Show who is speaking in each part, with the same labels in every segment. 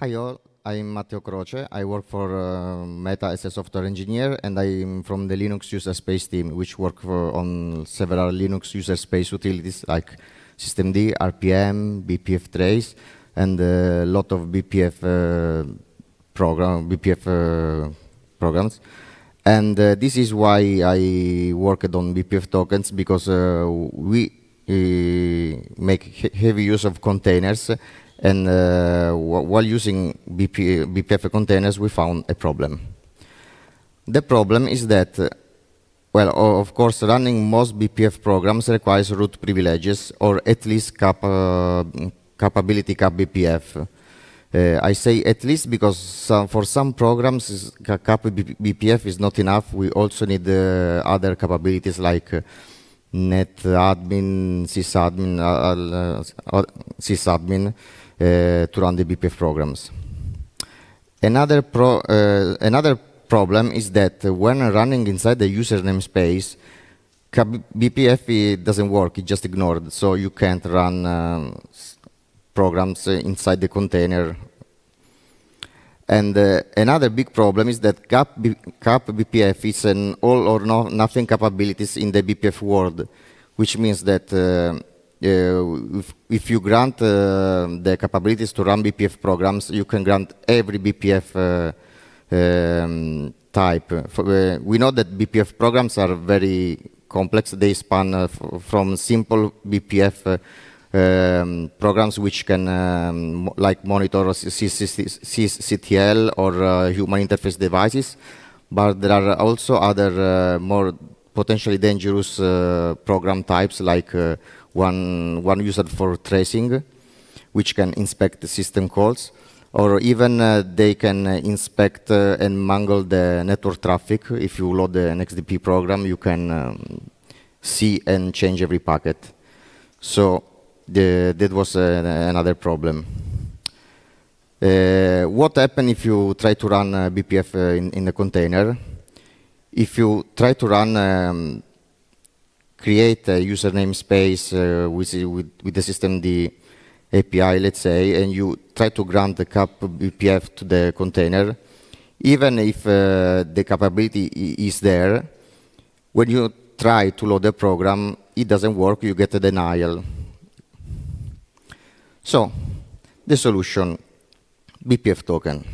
Speaker 1: Hi all, I'm Matteo Croce. I work for Meta as a software engineer, and I'm from the Linux user space team, which work on several Linux user space utilities like systemd, RPM, BPF trace, and a lot of BPF programs. And this is why I worked on BPF tokens, because we make heavy use of containers. And while using BPF containers, we found a problem. The problem is that, well, of course, running most BPF programs requires root privileges, or at least capability cap BPF. I say at least because for some programs, cap BPF is not enough. We also need other capabilities like netadmin, sysadmin, to run the BPF programs. Another problem is that when running inside the user namespace, BPF doesn't work, it's just ignored, so you can't run programs inside the container. And another big problem is that cap BPF is an all or nothing capabilities in the BPF world, which means that if you grant the capabilities to run BPF programs, you can grant every BPF type. We know that BPF programs are very complex. They span from simple BPF programs which can like monitor CTL or human interface devices, but there are also other more potentially dangerous program types, like one used for tracing, which can inspect the system calls, or even they can inspect and mangle the network traffic. If you load an XDP program, you can see and change every packet. So that was another problem. What happens if you try to run BPF in a container? If you try to run, create a user namespace with the systemd API, let's say, and you try to grant the cap BPF to the container, even if the capability is there, when you try to load the program, it doesn't work, you get a denial. So, the solution, BPF token.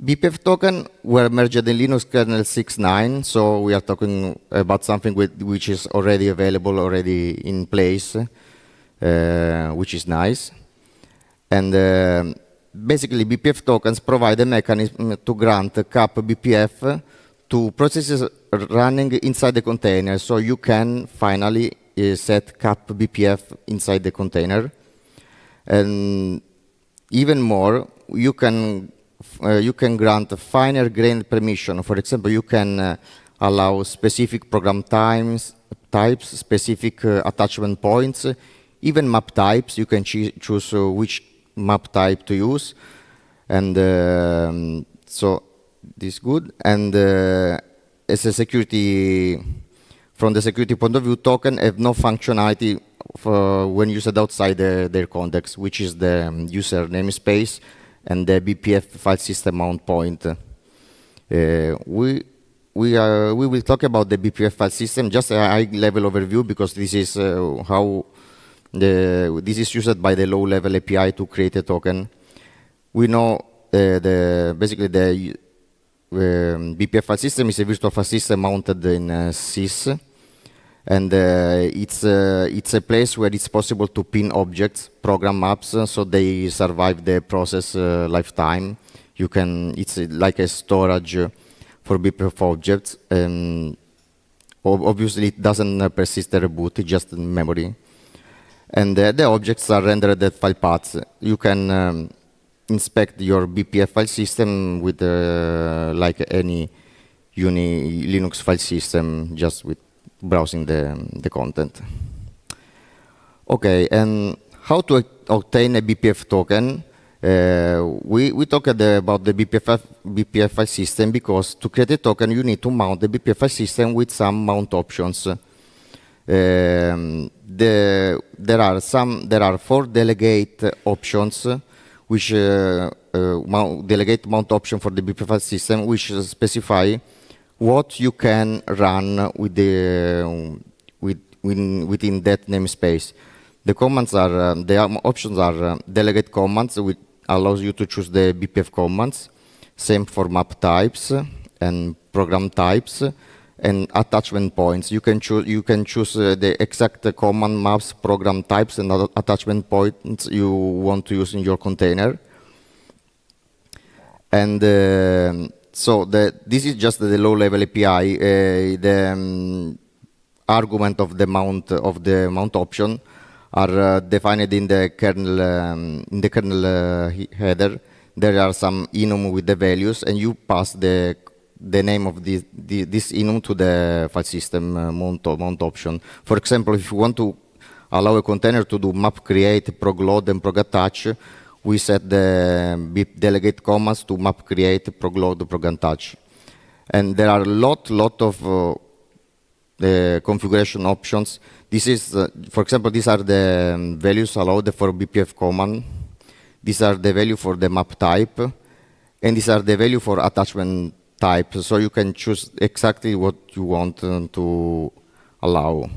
Speaker 1: BPF token were merged in Linux kernel 6.9, so we are talking about something which is already available, already in place, which is nice. And basically, BPF tokens provide a mechanism to grant cap BPF to processes running inside the container, so you can finally set cap BPF inside the container. And even more, you can grant finer grained permission. For example, you can allow specific program types, specific attachment points, even map types. You can choose which map type to use. And so this is good. And as a security, from the security point of view, token have no functionality when used outside their context, which is the user namespace and the BPF file system mount point. We will talk about the BPF file system, just a high-level overview, because this is how this is used by the low-level API to create a token. We know basically the BPF file system is a virtual file system mounted in sys. And it's a place where it's possible to pin objects, program maps, so they survive the process lifetime. It's like a storage for BPF objects. Obviously, it doesn't persist or reboot, it's just memory. And the objects are rendered at file paths. You can inspect your BPF file system with like any Linux file system, just with browsing the content. Okay, and how to obtain a BPF token? We talked about the BPF file system because to create a token, you need to mount the BPF file system with some mount options. There are 4 delegate options which delegate mount option for the BPF file system, which specify what you can run with within that namespace. The commands are the options are delegate commands, which allows you to choose the BPF commands. Same for map types and program types and attachment points. You can choose the exact command maps, program types, and attachment points you want to use in your container. And so this is just the low-level API. The argument of the mount option are defined in the kernel header. There are some enum with the values, and you pass the name of this enum to the file system mount option. For example, if you want to allow a container to do map create, prog load, and prog attach, we set the delegate commands to map create, prog load, prog attach. And there are a lot of configuration options. This is, for example, these are the values allowed for BPF command. These are the value for the map type, and these are the value for attachment type. So you can choose exactly what you want to allow.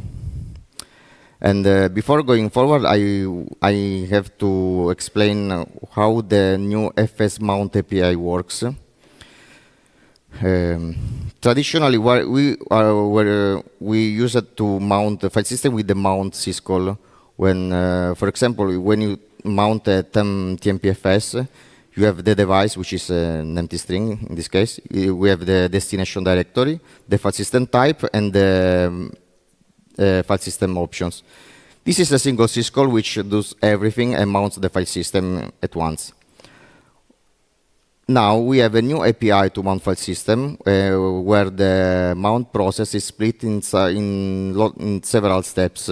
Speaker 1: And before going forward, I have to explain how the new FS mount API works. Traditionally, we use it to mount the file system with the mount syscall. When, for example, when you mount a TMPFS, you have the device, which is an empty string in this case. We have the destination directory, the file system type, and the file system options. This is a single syscall which does everything and mounts the file system at once. Now we have a new API to mount file system where the mount process is split in several steps.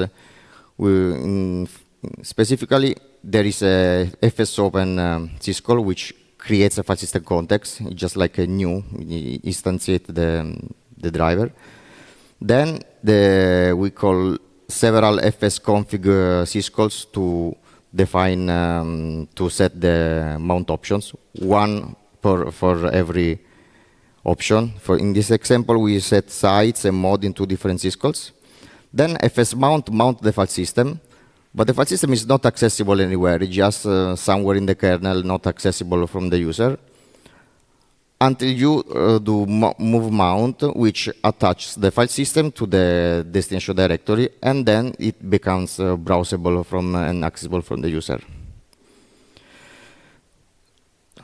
Speaker 1: Specifically, there is a fsopen syscall which creates a file system context, just like a new, instantiate the driver. Then we call several fsconfig syscalls to define, to set the mount options, one for every option. In this example, we set sites and mode in two different syscalls. Then fsmount mount the file system, but the file system is not accessible anywhere. It's just somewhere in the kernel, not accessible from the user, until you do move mount, which attaches the file system to the destination directory, and then it becomes browsable and accessible from the user.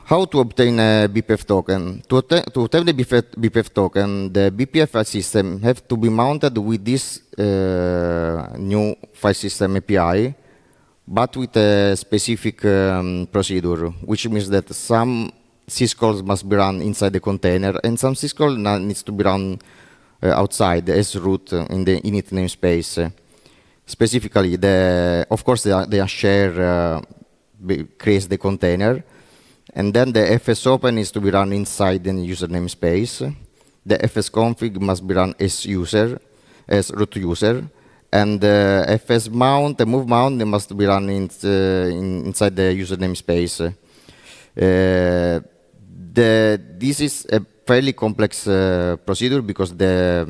Speaker 1: How to obtain a BPF token? To obtain the BPF token, the BPF file system have to be mounted with this new file system API, but with a specific procedure, which means that some syscalls must be run inside the container, and some syscall needs to be run outside as root in the init namespace. Specifically, of course, the share creates the container, and then the fsopen is to be run inside the user namespace. The fsconfig must be run as root user, and the fsmount, the move mount, they must be run inside the user namespace. This is a fairly complex procedure because the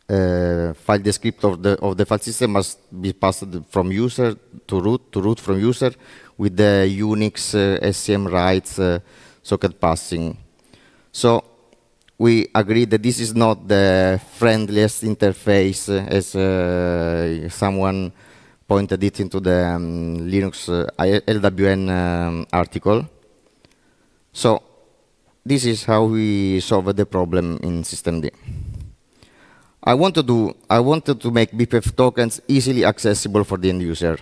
Speaker 1: file descriptor of the file system must be passed from user to root from user with the Unix SCM rights socket passing. So we agree that this is not the friendliest interface, as someone pointed it into the Linux LWN article. So this is how we solve the problem in systemd. I wanted to make BPF tokens easily accessible for the end user.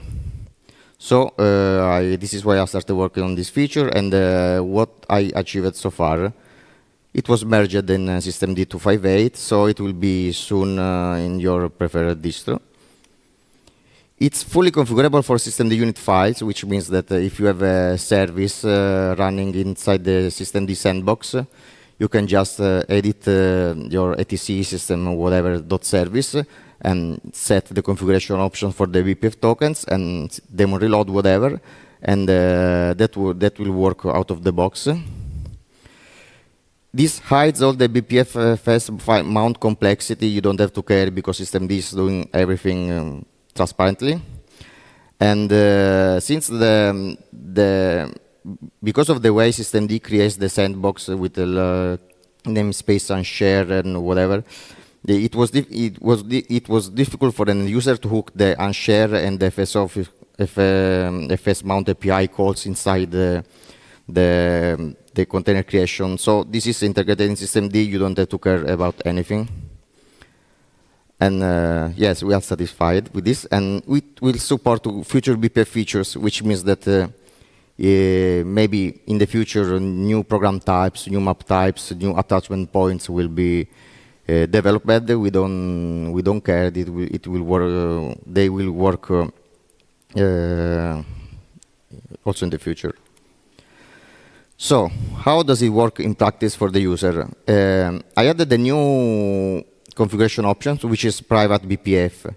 Speaker 1: So this is why I started working on this feature, and what I achieved so far. It was merged in systemd 258, so it will be soon in your preferred distro. It's fully configurable for systemd unit files, which means that if you have a service running inside the systemd sandbox, you can just edit your etc system whatever .service and set the configuration option for the BPF tokens and daemon reload whatever, and that will work out of the box. This hides all the BPF fast file mount complexity. You don't have to care because systemd is doing everything transparently. And since because of the way systemd creates the sandbox with the namespace and share and whatever, it was difficult for an user to hook the unshare and the FS mount API calls inside the container creation. So this is integrated in systemd. You don't have to care about anything. And yes, we are satisfied with this. And we will support future BPF features, which means that maybe in the future, new program types, new map types, new attachment points will be developed. We don't care. It will work. They will work also in the future. So, how does it work in practice for the user? I added the new configuration options, which is private BPF.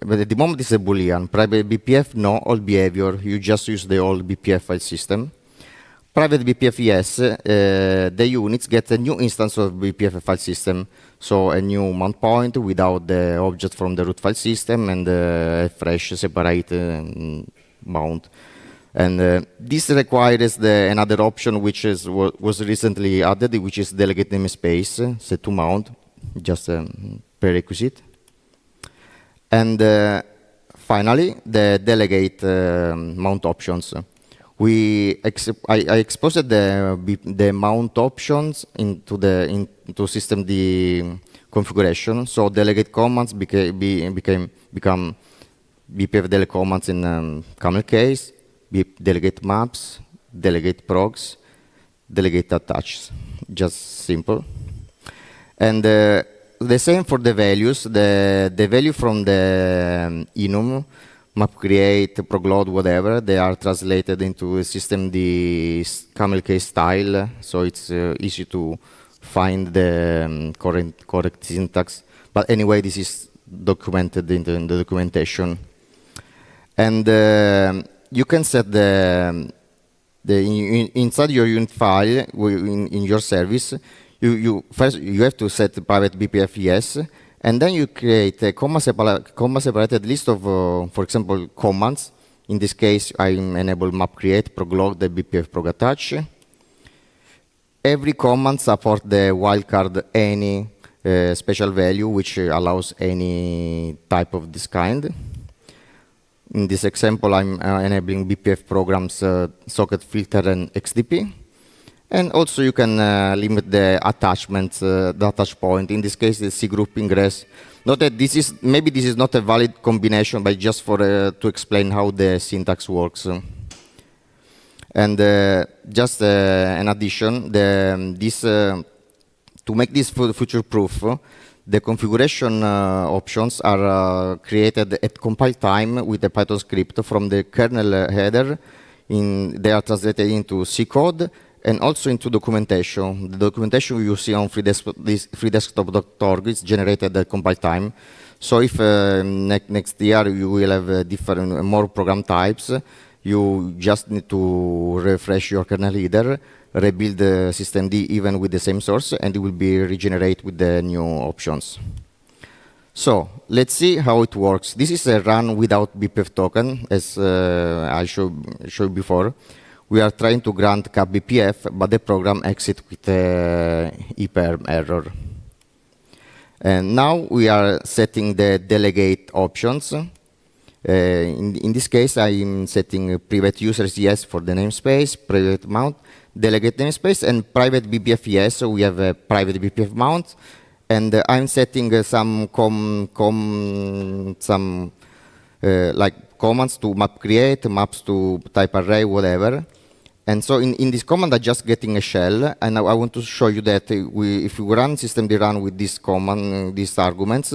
Speaker 1: But at the moment, it's a Boolean. Private BPF, no, all behavior. You just use the old BPF file system. Private BPF, yes. The units get a new instance of BPF file system. So a new mount point without the object from the root file system and a fresh separate mount. And this requires another option which was recently added, which is delegate namespace, set to mount, just a prerequisite. And finally, the delegate mount options. I exposed the mount options into systemd configuration. So delegate commands become BPF delegate commands in camel case. Delegate maps, delegate progs, delegate attach, just simple. And the same for the values. The value from the enum, map create, progload, whatever, they are translated into systemd camel case style, so it's easy to find the correct syntax. But anyway, this is documented in the documentation. And you can set inside your unit file in your service. First you have to set the private BPF yes, and then you create a comma separated list of, for example, commands. In this case, I enable map create, progload, the BPF prog attach. Every command supports the wildcard any special value, which allows any type of this kind. In this example, I'm enabling BPF programs, socket filter, and XDP. And also, you can limit the attachments, the attach point. In this case, the C group ingress. Note that maybe this is not a valid combination, but just to explain how the syntax works. And just an addition, to make this future-proof, the configuration options are created at compile time with the Python script from the kernel header. They are translated into C code and also into documentation. The documentation you see on freedesktop.org is generated at compile time. So if next year you will have more program types, you just need to refresh your kernel header, rebuild the systemd even with the same source, and it will be regenerated with the new options. So let's see how it works. This is a run without BPF token, as I showed before. We are trying to grant cap BPF, but the program exits with EPERM error. And now we are setting the delegate options. In this case, I'm setting private users yes for the namespace, private mount, delegate namespace, and private BPF yes. So we have a private BPF mount, and I'm setting some like commands to map create, maps to type array, whatever. And so in this command, I'm just getting a shell, and I want to show you that if we run systemd run with this command, these arguments,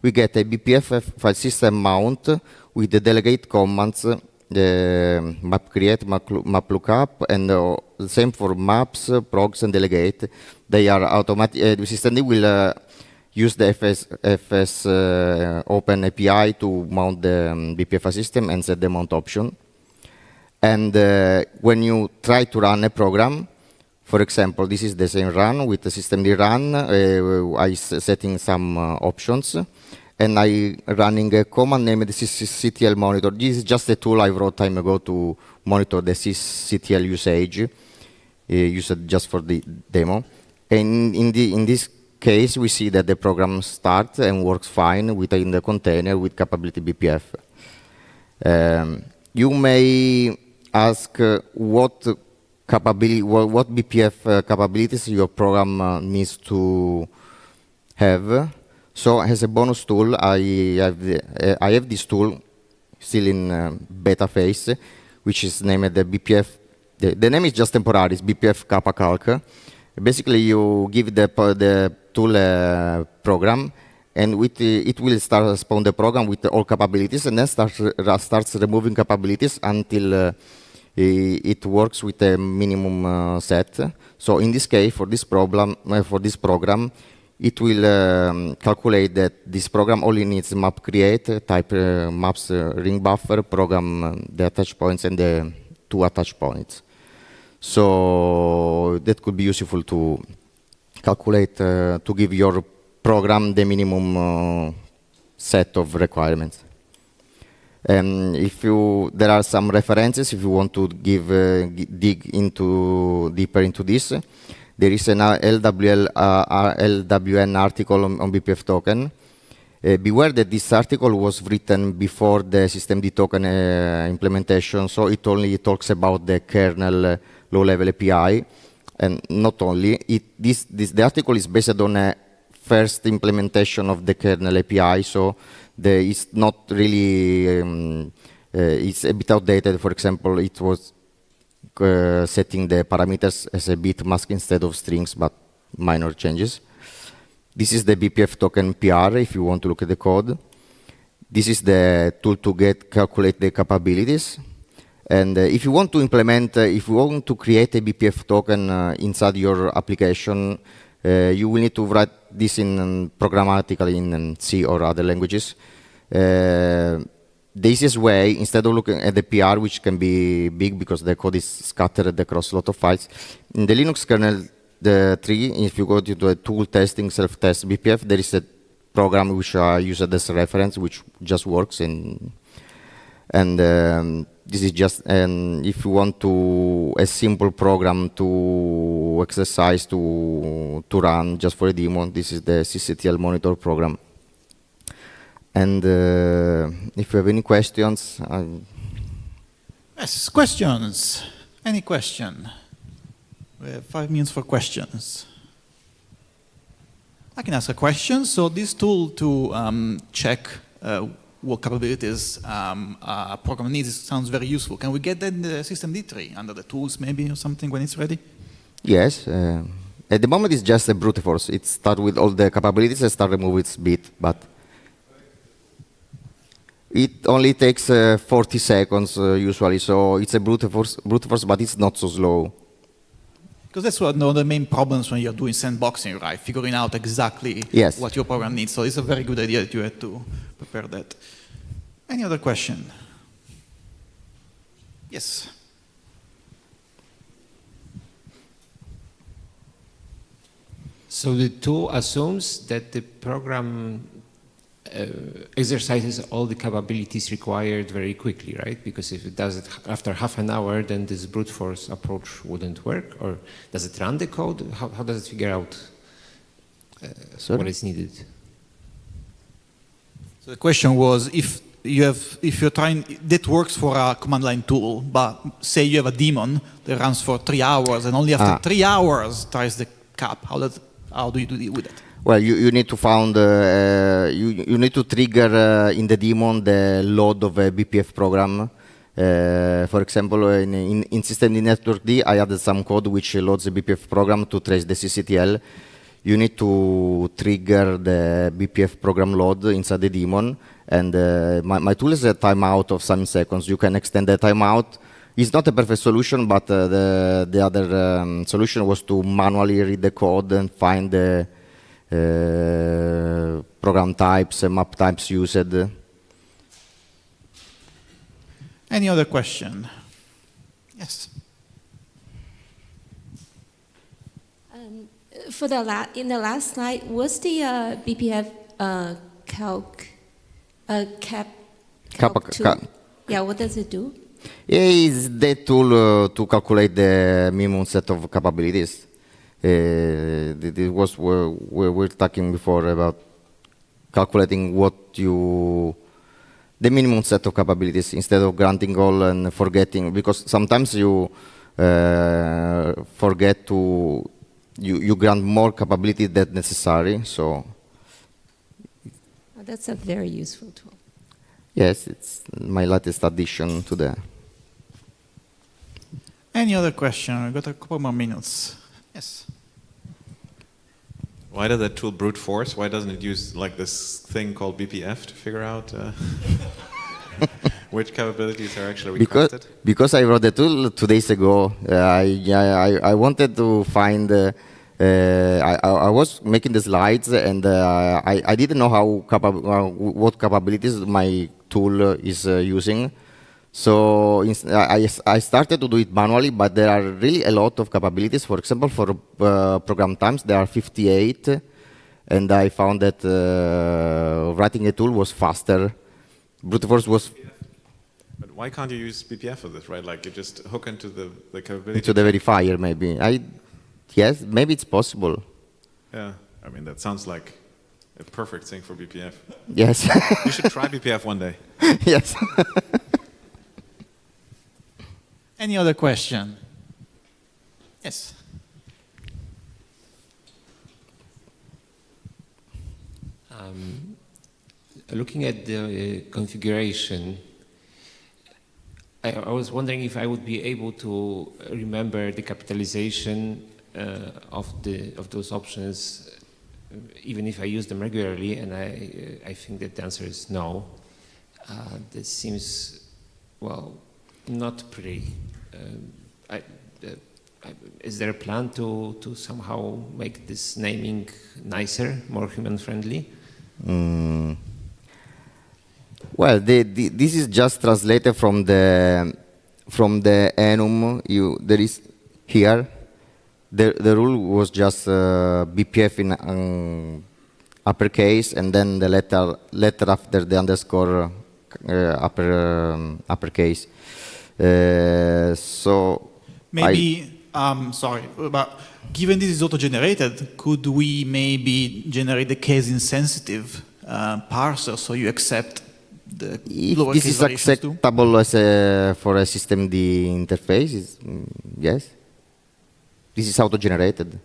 Speaker 1: we get a BPF file system mount with the delegate commands, the map create, map lookup, and the same for maps, progs, and delegate. They are automatic. The systemd will use the FS open API to mount the BPF file system and set the mount option. And when you try to run a program, for example, this is the same run with the systemd run. I setting some options, and I running a command named sysctl monitor. This is just a tool I wrote time ago to monitor the sysctl usage, used just for the demo. And in this case, we see that the program starts and works fine within the container with capability BPF. You may ask what BPF capabilities your program needs to have. So as a bonus tool, I have this tool still in beta phase, which is named the BPF. The name is just temporary, it's BPF Kappa Calc. Basically, you give the tool a program, and it will start spawn the program with all capabilities, and then starts removing capabilities until it works with a minimum set. So in this case, for this program, it will calculate that this program only needs map create, type maps ring buffer, program the attach points and the 2 attach points. So that could be useful to calculate, to give your program the minimum set of requirements. There are some references if you want to dig deeper into this. There is an LWN article on BPF token. Beware that this article was written before the systemd token implementation, so it only talks about the kernel low-level API, and not only. The article is based on a first implementation of the kernel API, so it's not really, it's a bit outdated. For example, it was setting the parameters as a bit mask instead of strings, but minor changes. This is the BPF token PR if you want to look at the code. This is the tool to calculate the capabilities. And if you want to implement, if you want to create a BPF token inside your application, you will need to write this in programmatically in C or other languages. The easiest way, instead of looking at the PR, which can be big because the code is scattered across a lot of files, in the Linux kernel, the 3, if you go to the tool testing self-test BPF, there is a program which I use as a reference, which just works. This is just, if you want a simple program to exercise, to run just for a demo, this is the sysctl monitor program. And if you have any questions.
Speaker 2: Yes, questions. Any question? We have 5 minutes for questions. I can ask a question. So this tool to check what capabilities a program needs sounds very useful. Can we get that in the systemd tree under the tools maybe or something when it's ready?
Speaker 1: Yes. At the moment, it's just a brute force. It starts with all the capabilities and starts removing its bit, but it only takes 40 seconds usually. So it's a brute force, but it's not so slow.
Speaker 2: Because that's one of the main problems when you're doing sandboxing, right? Figuring out exactly what your program needs. So it's a very good idea that you had to prepare that. Any other question? Yes.
Speaker 3: So the tool assumes that the program exercises all the capabilities required very quickly, right? Because if it does it after half an hour, then this brute force approach wouldn't work. Or does it run the code? How does it figure out what is needed?
Speaker 2: So the question was, if you're trying, that works for a command line tool, but say you have a daemon that runs for 3 hours, and only after 3 hours tries the cap. How do you deal with that?
Speaker 1: Well, you need to find, you need to trigger in the daemon the load of a BPF program. For example, in systemd network D, I added some code which loads the BPF program to trace the sysctl. You need to trigger the BPF program load inside the daemon. And my tool is a timeout of some seconds. You can extend the timeout. It's not a perfect solution, but the other solution was to manually read the code and find the program types, map types used.
Speaker 2: Any other question? Yes.
Speaker 4: For in the last slide, what's the BPF cap tool? Yeah, what does it do?
Speaker 1: Is the tool to calculate the minimum set of capabilities. This was where we're talking before about calculating the minimum set of capabilities instead of granting all and forgetting, because sometimes you forget to you grant more capability than necessary. So
Speaker 4: That's a very useful tool.
Speaker 1: yes, it's my latest addition to the.
Speaker 2: Any other question? We've got a couple more minutes. Yes.
Speaker 5: Why does that tool brute force? Why doesn't it use like this thing called BPF to figure out which capabilities are actually requested?
Speaker 1: Because I wrote the tool 2 days ago, I wanted to find. I was making the slides, and I didn't know what capabilities my tool is using. So I started to do it manually, but there are really a lot of capabilities. For example, for program times, there are 58, and I found that writing a tool was faster. Brute force was.
Speaker 5: But why can't you use BPF for this, right? Like you just hook into the capability.
Speaker 1: Into the verifier, maybe. Yes, maybe it's possible.
Speaker 5: Yeah, I mean that sounds like a perfect thing for BPF.
Speaker 1: Yes.
Speaker 5: You should try BPF one day.
Speaker 1: Yes.
Speaker 2: Any other question? Yes.
Speaker 3: Looking at the configuration, I was wondering if I would be able to remember the capitalization of those options, even if I use them regularly, and I think that the answer is no. That seems, well, not pretty. Is there a plan to somehow make this naming nicer, more human-friendly?
Speaker 1: Well, this is just translated from the enum. There is here. The rule was just BPF in uppercase, and then the letter after the underscore uppercase. So
Speaker 2: maybe, sorry, but given this is auto-generated, could we maybe generate the case-insensitive parser so you accept the lowercase
Speaker 1: this is
Speaker 2: variations too?
Speaker 1: acceptable as for a system D interface? Yes. This is auto-generated.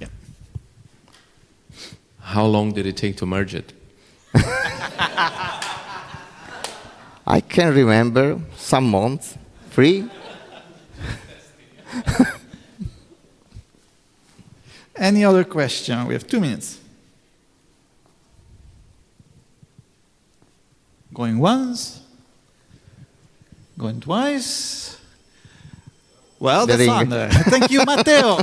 Speaker 2: Yeah.
Speaker 6: How long did it take to merge it?
Speaker 1: I can remember some months, 3.
Speaker 2: Any other question? We have 2 minutes. Going once, going twice. Well, that's fun. Thank you, Matteo.